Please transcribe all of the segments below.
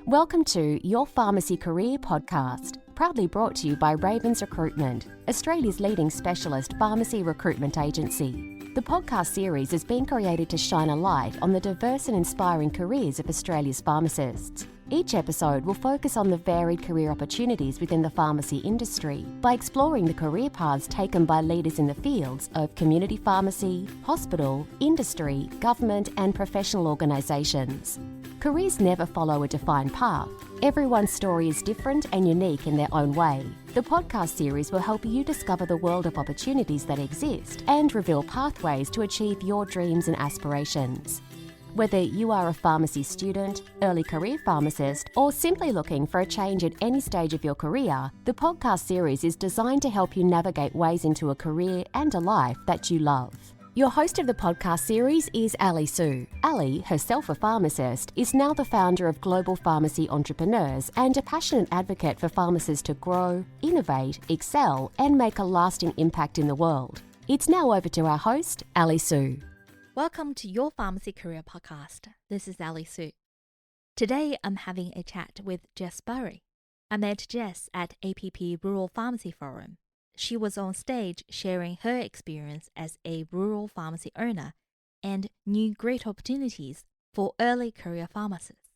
Welcome to Your Pharmacy Career Podcast, proudly brought to you by Ravens Recruitment, Australia's leading specialist pharmacy recruitment agency. The podcast series has been created to shine a light on the diverse and inspiring careers of Australia's pharmacists. Each episode will focus on the varied career opportunities within the pharmacy industry by exploring the career paths taken by leaders in the fields of community pharmacy, hospital, industry, government and professional organisations. Careers never follow a defined path. Everyone's story is different and unique in their own way. The podcast series will help you discover the world of opportunities that exist and reveal pathways to achieve your dreams and aspirations. Whether you are a pharmacy student, early career pharmacist, or simply looking for a change at any stage of your career, the podcast series is designed to help you navigate ways into a career and a life that you love. Your host of the podcast series is Ali Sue. Ali, herself a pharmacist, is now the founder of Global Pharmacy Entrepreneurs and a passionate advocate for pharmacists to grow, innovate, excel, and make a lasting impact in the world. It's now over to our host, Ali Sue. Welcome to Your Pharmacy Career Podcast. This is Ali Sue. Today, I'm having a chat with Jess Burrey. I met Jess at APP Rural Pharmacy Forum. She was on stage sharing her experience as a rural pharmacy owner and new great opportunities for early career pharmacists.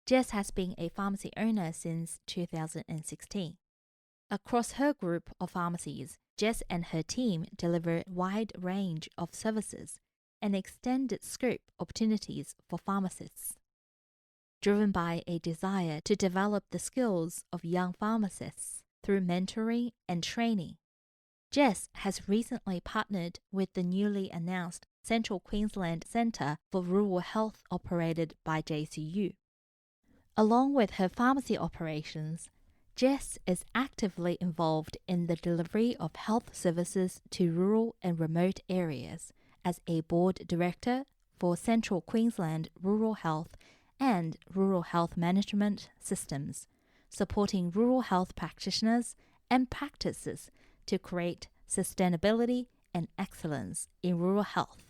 Jess has been a pharmacy owner since 2016. Across her group of pharmacies, Jess and her team deliver a wide range of services and extended scope opportunities for pharmacists. Driven by a desire to develop the skills of young pharmacists through mentoring and training, Jess has recently partnered with the newly announced Central Queensland Centre for Rural Health operated by JCU. Along with her pharmacy operations, Jess is actively involved in the delivery of health services to rural and remote areas as a board director for Central Queensland Rural Health and Rural Health Management Systems, supporting rural health practitioners and practices to create sustainability and excellence in rural health.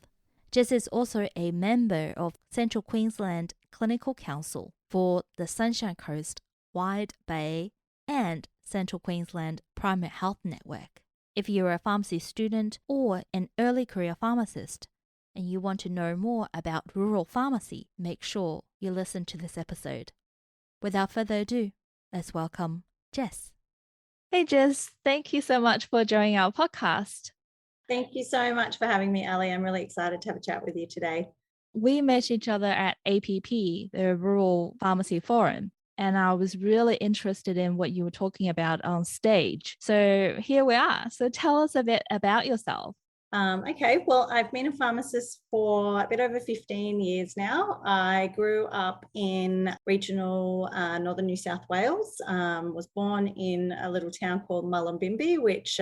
Jess is also a member of Central Queensland Clinical Council for the Sunshine Coast, Wide Bay and Central Queensland Primary Health Network. If you're a pharmacy student or an early career pharmacist and you want to know more about rural pharmacy, make sure you listen to this episode. Without further ado, let's welcome Jess. Hey Jess, thank you so much for joining our podcast. Thank you so much for having me, Ali. I'm really excited to have a chat with you today. We met each other at APP, the Rural Pharmacy Forum, and I was really interested in what you were talking about on stage. So here we are. So tell us a bit about yourself. Okay, well, I've been a pharmacist for a bit over 15 years now. I grew up in regional northern New South Wales, was born in a little town called Mullumbimby, which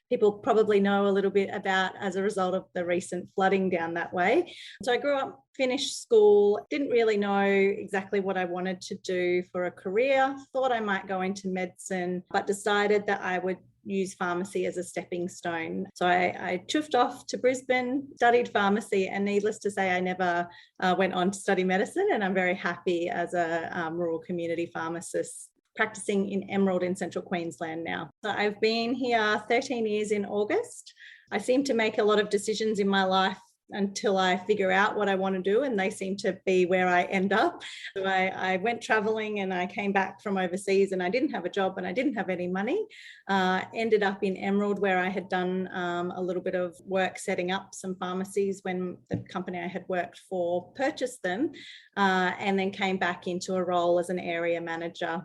people probably know a little bit about as a result of the recent flooding down that way. So I grew up, finished school, didn't really know exactly what I wanted to do for a career, thought I might go into medicine, but decided that I would use pharmacy as a stepping stone. So I chuffed off to Brisbane, studied pharmacy, and needless to say, I never went on to study medicine. And I'm very happy as a rural community pharmacist practicing in Emerald in Central Queensland now. So I've been here 13 years in August. I seem to make a lot of decisions in my life until I figure out what I want to do, and they seem to be where I end up. So I went traveling and I came back from overseas and I didn't have a job and I didn't have any money. Ended up in Emerald where I had done a little bit of work setting up some pharmacies when the company I had worked for purchased them, and then came back into a role as an area manager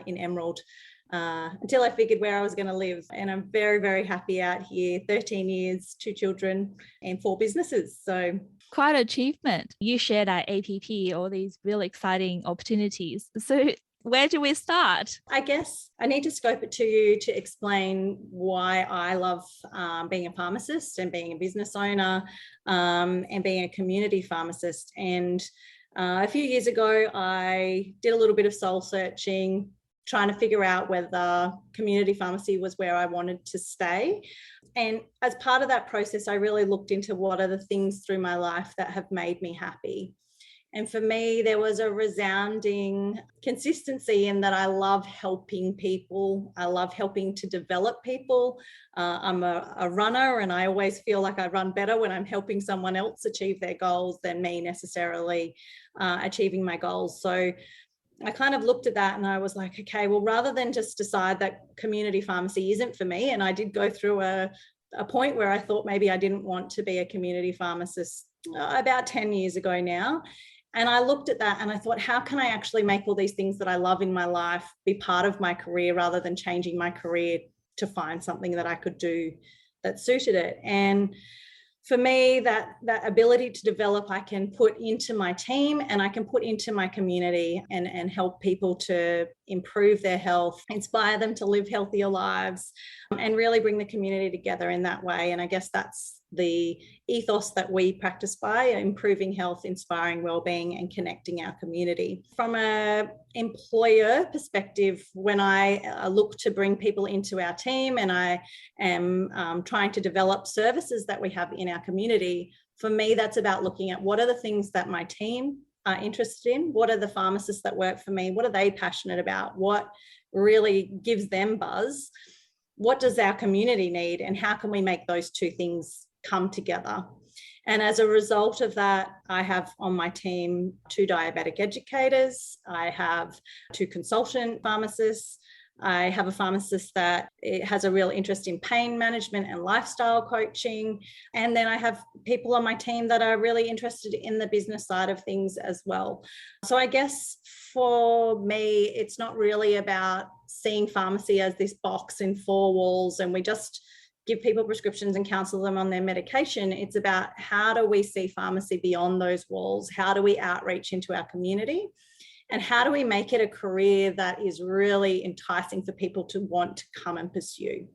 in Emerald until I figured where I was going to live. And I'm very, very happy out here. 13 years, 2 children and 4 businesses. So quite an achievement. You shared at APP all these really exciting opportunities. So where do we start? I guess I need to scope it to you to explain why I love being a pharmacist and being a business owner and being a community pharmacist. And a few years ago, I did a little bit of soul searching, trying to figure out whether community pharmacy was where I wanted to stay. And as part of that process, I really looked into what are the things through my life that have made me happy. And for me, there was a resounding consistency in that I love helping people. I love helping to develop people. I'm a runner, and I always feel like I run better when I'm helping someone else achieve their goals than me necessarily achieving my goals. So I kind of looked at that and I was like, okay, well, rather than just decide that community pharmacy isn't for me, and I did go through a point where I thought maybe I didn't want to be a community pharmacist about 10 years ago now. And I looked at that and I thought, how can I actually make all these things that I love in my life be part of my career rather than changing my career to find something that I could do that suited it? And for me, that ability to develop, I can put into my team and I can put into my community and help people to improve their health, inspire them to live healthier lives, and really bring the community together in that way. And I guess that's the ethos that we practice by: improving health, inspiring wellbeing, and connecting our community. From an employer perspective, when I look to bring people into our team and I am trying to develop services that we have in our community, for me, that's about looking at what are the things that my team are interested in, what are the pharmacists that work for me, what are they passionate about, what really gives them buzz, what does our community need, and how can we make those two things come together. And as a result of that, I have on my team 2 diabetic educators, I have 2 consultant pharmacists, I have a pharmacist that has a real interest in pain management and lifestyle coaching. And then I have people on my team that are really interested in the business side of things as well. So I guess for me, it's not really about seeing pharmacy as this box in 4 walls and we just give people prescriptions and counsel them on their medication. It's about how do we see pharmacy beyond those walls? How do we outreach into our community? And how do we make it a career that is really enticing for people to want to come and pursue?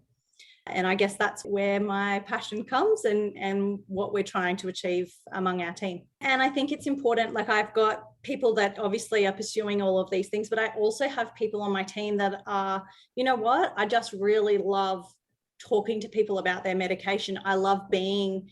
And I guess that's where my passion comes and what we're trying to achieve among our team. And I think it's important, like I've got people that obviously are pursuing all of these things, but I also have people on my team that are, you know what, I just really love talking to people about their medication. I love being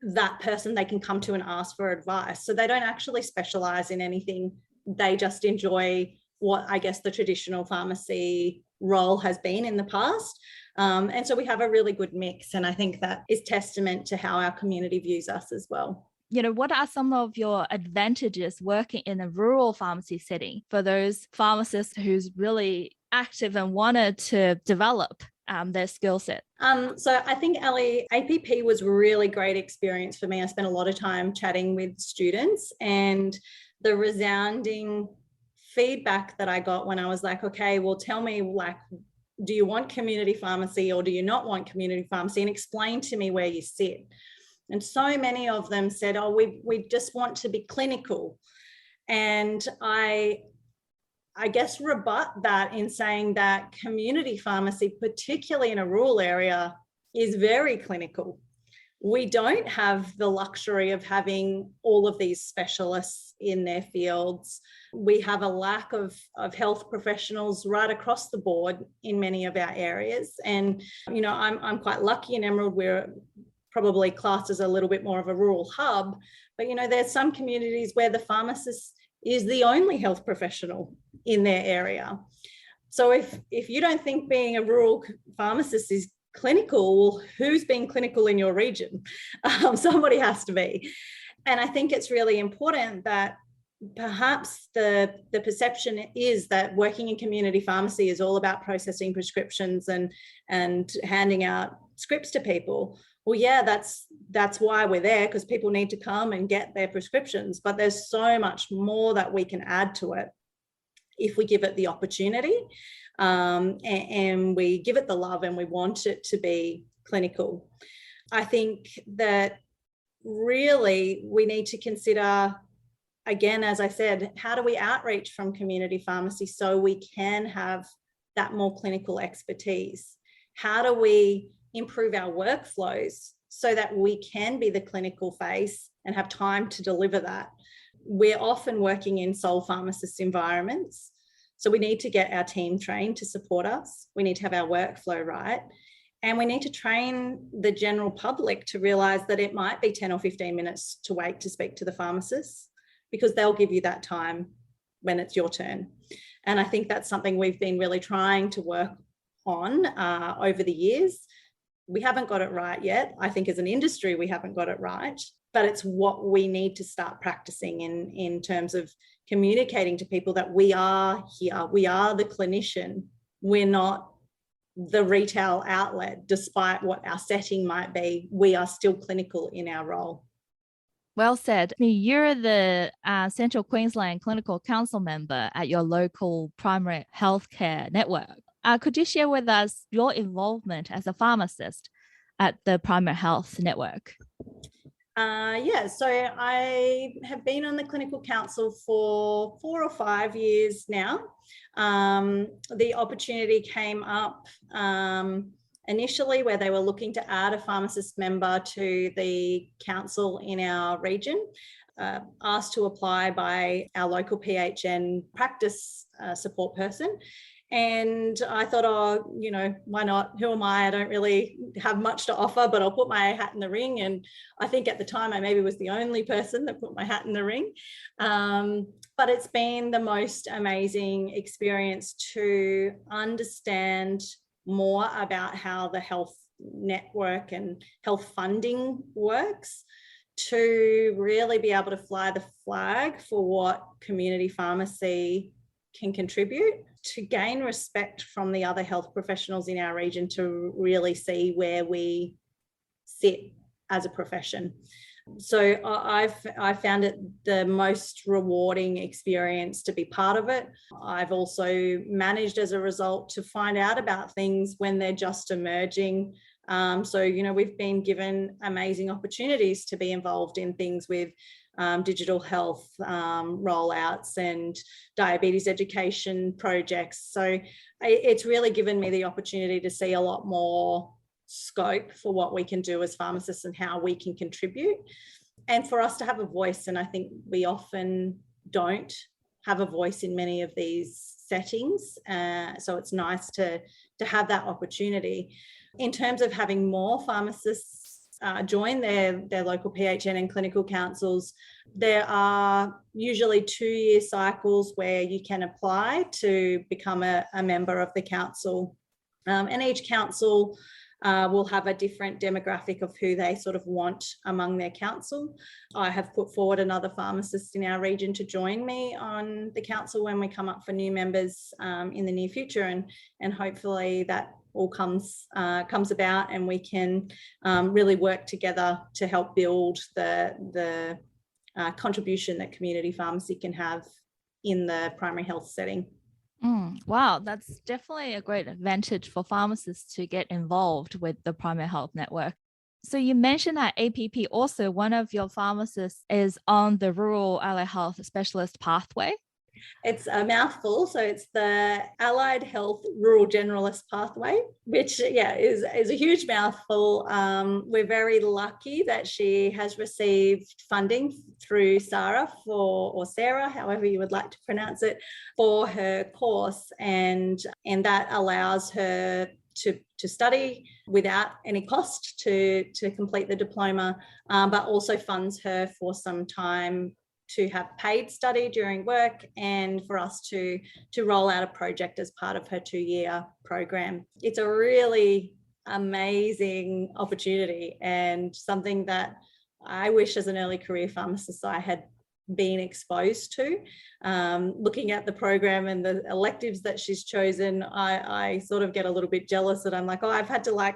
that person they can come to and ask for advice. So they don't actually specialize in anything. They just enjoy what I guess the traditional pharmacy role has been in the past. And so we have a really good mix. And I think that is testament to how our community views us as well. What are some of your advantages working in a rural pharmacy setting for those pharmacists who's really active and wanted to develop their skill set? So I think, Ali, APP was a really great experience for me. I spent a lot of time chatting with students, and the resounding feedback that I got when I was like, okay, well, tell me, like, do you want community pharmacy or do you not want community pharmacy? And explain to me where you sit. And so many of them said, oh, we just want to be clinical. And I guess rebut that in saying that community pharmacy, particularly in a rural area, is very clinical. We don't have the luxury of having all of these specialists in their fields. We have a lack of health professionals right across the board in many of our areas. And, I'm quite lucky in Emerald. We're probably classed as a little bit more of a rural hub, but, there's some communities where the pharmacist is the only health professional in their area. So if you don't think being a rural pharmacist is clinical, well, who's being clinical in your region? Somebody has to be. And I think it's really important that perhaps the perception is that working in community pharmacy is all about processing prescriptions and handing out scripts to people. Well, yeah, that's why we're there, because people need to come and get their prescriptions. But there's so much more that we can add to it if we give it the opportunity and we give it the love and we want it to be clinical. I think that really we need to consider, again, as I said, how do we outreach from community pharmacy so we can have that more clinical expertise? How do we improve our workflows so that we can be the clinical face and have time to deliver that? We're often working in sole pharmacist environments, so we need to get our team trained to support us. We need to have our workflow right. And we need to train the general public to realise that it might be 10 or 15 minutes to wait to speak to the pharmacist, because they'll give you that time when it's your turn. And I think that's something we've been really trying to work on over the years. We haven't got it right yet. I think as an industry, we haven't got it right, but it's what we need to start practicing in terms of communicating to people that we are here. We are the clinician. We're not the retail outlet. Despite what our setting might be, we are still clinical in our role. Well said. You're the Central Queensland Clinical Council member at your local primary healthcare network. Could you share with us your involvement as a pharmacist at the primary health network? So I have been on the clinical council for 4 or 5 years now. The opportunity came up initially where they were looking to add a pharmacist member to the council in our region, asked to apply by our local PHN practice support person. And I thought, why not? Who am I? I don't really have much to offer, but I'll put my hat in the ring. And I think at the time I maybe was the only person that put my hat in the ring. But it's been the most amazing experience to understand more about how the health network and health funding works, to really be able to fly the flag for what community pharmacy can contribute, to gain respect from the other health professionals in our region, to really see where we sit as a profession. So I found it the most rewarding experience to be part of it. I've also managed as a result to find out about things when they're just emerging. We've been given amazing opportunities to be involved in things with digital health rollouts and diabetes education projects. So it's really given me the opportunity to see a lot more scope for what we can do as pharmacists and how we can contribute, and for us to have a voice. And I think we often don't have a voice in many of these settings. So it's nice to have that opportunity. In terms of having more pharmacists join their local PHN and clinical councils, there are usually 2-year cycles where you can apply to become a member of the council. And each council will have a different demographic of who they sort of want among their council. I have put forward another pharmacist in our region to join me on the council when we come up for new members in the near future, and hopefully that all comes about, and we can really work together to help build the contribution that community pharmacy can have in the primary health setting. Wow, that's definitely a great advantage for pharmacists to get involved with the primary health network. So you mentioned that APP also, one of your pharmacists is on the Rural Allied Health Specialist pathway. It's a mouthful. So it's the Allied Health Rural Generalist pathway, which is a huge mouthful. We're very lucky that she has received funding through Sarah or Sarah, however you would like to pronounce it, for her course, and that allows her to study without any cost to complete the diploma, but also funds her for some time to have paid study during work, and for us to roll out a project as part of her 2-year program. It's a really amazing opportunity, and something that I wish as an early career pharmacist I had been exposed to. Looking at the program and the electives that she's chosen, I sort of get a little bit jealous that I'm like, I've had to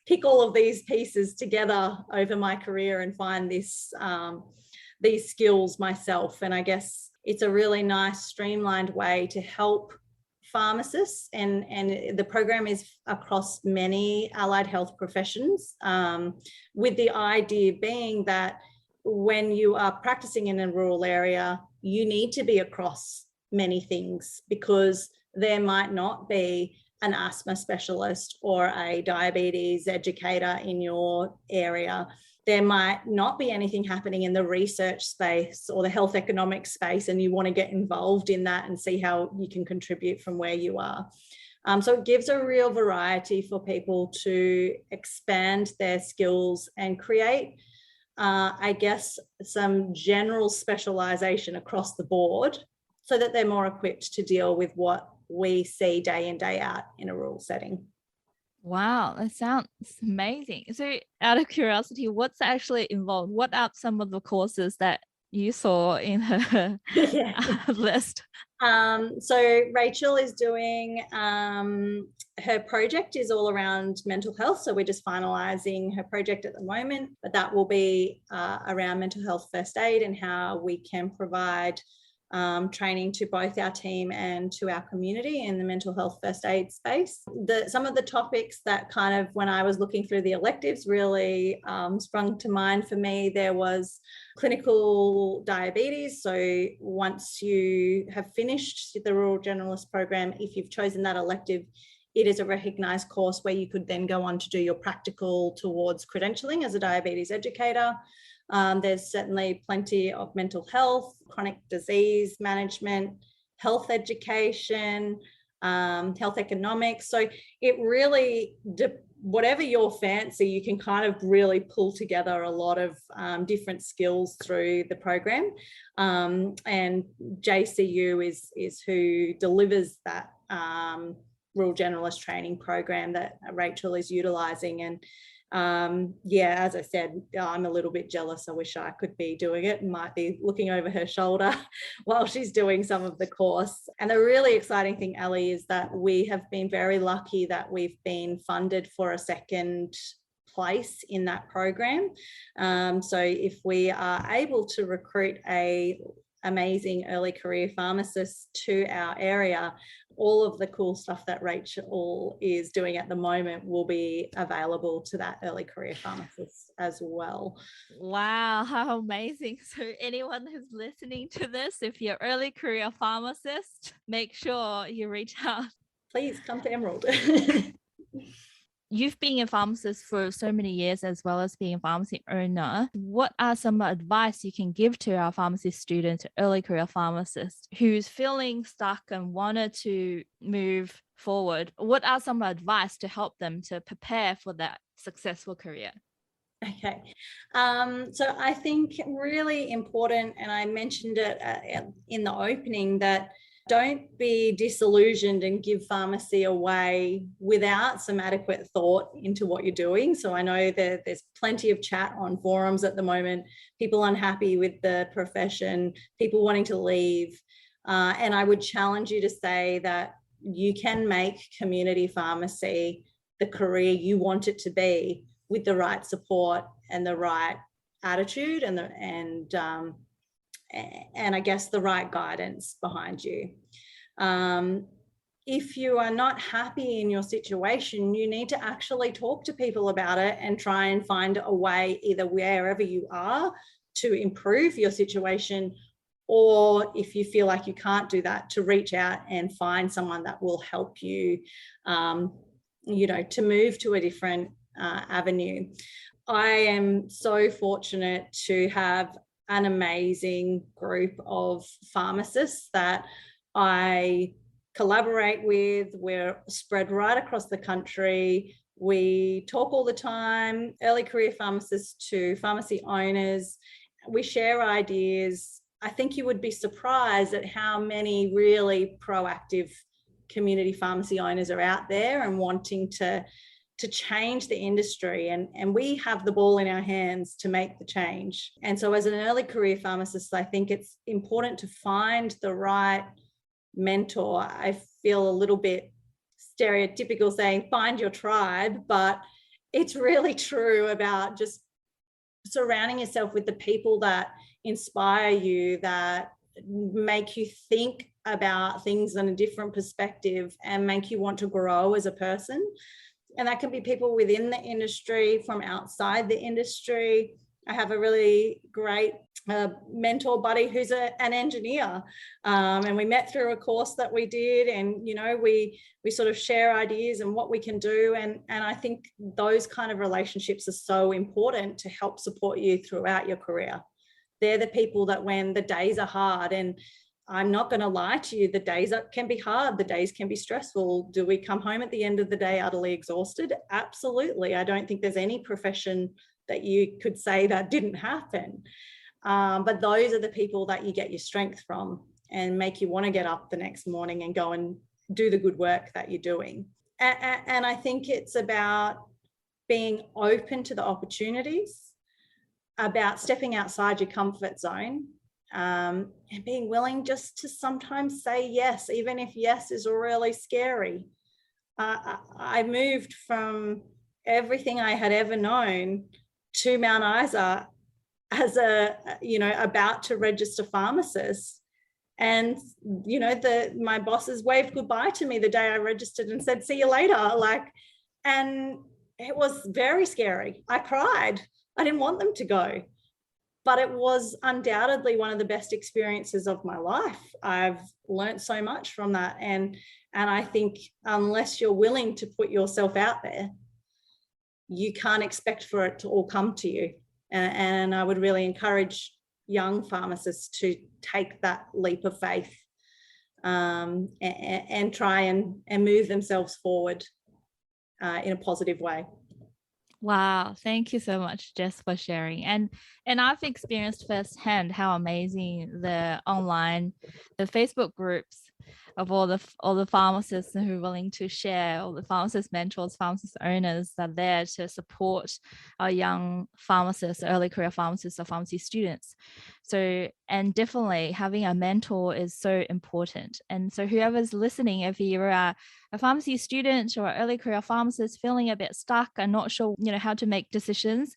pick all of these pieces together over my career and find these skills myself. And I guess it's a really nice streamlined way to help pharmacists, and the program is across many allied health professions, with the idea being that when you are practicing in a rural area, you need to be across many things, because there might not be an asthma specialist or a diabetes educator in your area. There might not be anything happening in the research space or the health economics space, and you want to get involved in that and see how you can contribute from where you are. So it gives a real variety for people to expand their skills and create I guess, some general specialization across the board so that they're more equipped to deal with what we see day in, day out in a rural setting. Wow, that sounds amazing. So out of curiosity, what's actually involved? What are some of the courses that you saw in her Yeah. list? So Rachel is doing, her project is all around mental health. So we're just finalising her project at the moment, but that will be around mental health first aid and how we can provide training to both our team and to our community in the mental health first aid space. Some of the topics that kind of, when I was looking through the electives, really sprung to mind for me, there was clinical diabetes. So once you have finished the Rural Generalist program, if you've chosen that elective, it is a recognised course where you could then go on to do your practical towards credentialing as a diabetes educator. There's certainly plenty of mental health, chronic disease management, health education, health economics. So it really, whatever your fancy, you can kind of really pull together a lot of different skills through the program. And JCU is who delivers that Rural Generalist training program that Rachel is utilising. And as I said, I'm a little bit jealous. I wish I could be doing it and might be looking over her shoulder while she's doing some of the course. And the really exciting thing, Ali, is that we have been very lucky that we've been funded for a second place in that program. So if we are able to recruit a amazing early career pharmacist to our area, all of the cool stuff that Rachel is doing at the moment will be available to that early career pharmacist as well. Wow, how amazing. So anyone who's listening to this, if you're early career pharmacist, make sure you reach out. Please come to Emerald. You've been a pharmacist for so many years, as well as being a pharmacy owner. What are some advice you can give to our pharmacy students, early career pharmacists who's feeling stuck and wanted to move forward? What are some advice to help them to prepare for that successful career? Okay. So I think really important, and I mentioned it in the opening, that don't be disillusioned and give pharmacy away without some adequate thought into what you're doing. So I know that there's plenty of chat on forums at the moment, people unhappy with the profession, people wanting to leave. And I would challenge you to say that you can make community pharmacy the career you want it to be with the right support and the right attitude and I guess the right guidance behind you. If you are not happy in your situation, you need to actually talk to people about it and try and find a way, either wherever you are, to improve your situation, or if you feel like you can't do that, to reach out and find someone that will help you, to move to a different avenue. I am so fortunate to have an amazing group of pharmacists that I collaborate with. We're spread right across the country. We talk all the time, early career pharmacists to pharmacy owners. We share ideas. I think you would be surprised at how many really proactive community pharmacy owners are out there and wanting to change the industry, and we have the ball in our hands to make the change. And so as an early career pharmacist, I think it's important to find the right mentor. I feel a little bit stereotypical saying find your tribe, but it's really true about just surrounding yourself with the people that inspire you, that make you think about things in a different perspective and make you want to grow as a person. And that can be people within the industry, from outside the industry. I have a really great mentor buddy who's an engineer, and we met through a course that we did, and we sort of share ideas and what we can do, and I think those kind of relationships are so important to help support you throughout your career. They're the people that when the days are hard, and I'm not going to lie to you, the days can be hard, the days can be stressful. Do we come home at the end of the day utterly exhausted? Absolutely. I don't think there's any profession that you could say that didn't happen. But those are the people that you get your strength from and make you want to get up the next morning and go and do the good work that you're doing. And I think it's about being open to the opportunities, about stepping outside your comfort zone, and being willing just to sometimes say yes, even if yes is really scary. I moved from everything I had ever known to Mount Isa as about to register pharmacist. And, my bosses waved goodbye to me the day I registered and said, see you later. And it was very scary. I cried. I didn't want them to go. But it was undoubtedly one of the best experiences of my life. I've learned so much from that. And I think unless you're willing to put yourself out there, you can't expect for it to all come to you. And I would really encourage young pharmacists to take that leap of faith, and try and move themselves forward in a positive way. Wow, thank you so much, Jess, for sharing. And I've experienced firsthand how amazing the Facebook groups of all the pharmacists who are willing to share, all the pharmacist mentors, pharmacist owners are there to support our young pharmacists, early career pharmacists, or pharmacy students. So, and definitely having a mentor is so important. And so whoever's listening, if you're a pharmacy student or early career pharmacist feeling a bit stuck and not sure, how to make decisions,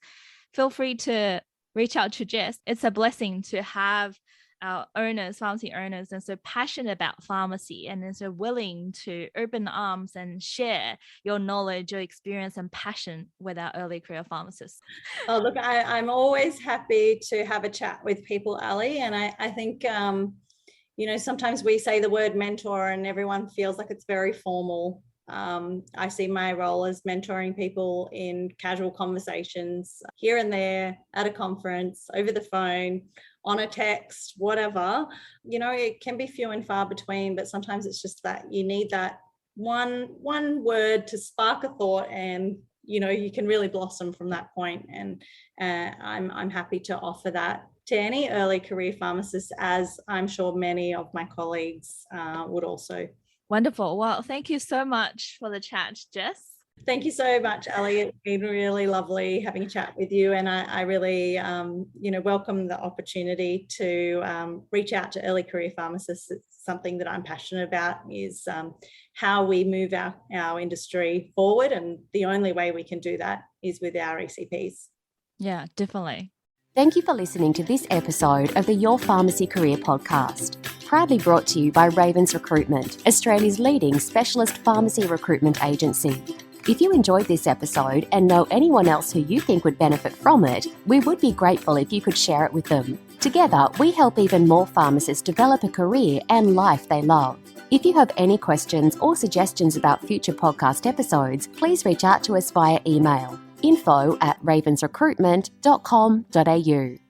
feel free to reach out to Jess. It's a blessing to have our owners, pharmacy owners, and so passionate about pharmacy and so willing to open arms and share your knowledge, your experience and passion with our early career pharmacists. Oh, look, I'm always happy to have a chat with people, Ali. And I think, sometimes we say the word mentor and everyone feels like it's very formal. I see my role as mentoring people in casual conversations here and there, at a conference, over the phone, on a text, whatever. It can be few and far between, but sometimes it's just that you need that one word to spark a thought, and you can really blossom from that point. And I'm happy to offer that to any early career pharmacist, as I'm sure many of my colleagues would also. Wonderful. Well, thank you so much for the chat, Jess. Thank you so much, Ali. It's been really lovely having a chat with you. And I really, welcome the opportunity to reach out to early career pharmacists. It's something that I'm passionate about, is how we move our industry forward. And the only way we can do that is with our ECPs. Yeah, definitely. Thank you for listening to this episode of the Your Pharmacy Career podcast, proudly brought to you by Ravens Recruitment, Australia's leading specialist pharmacy recruitment agency. If you enjoyed this episode and know anyone else who you think would benefit from it, we would be grateful if you could share it with them. Together, we help even more pharmacists develop a career and life they love. If you have any questions or suggestions about future podcast episodes, please reach out to us via email, info@ravensrecruitment.com.au.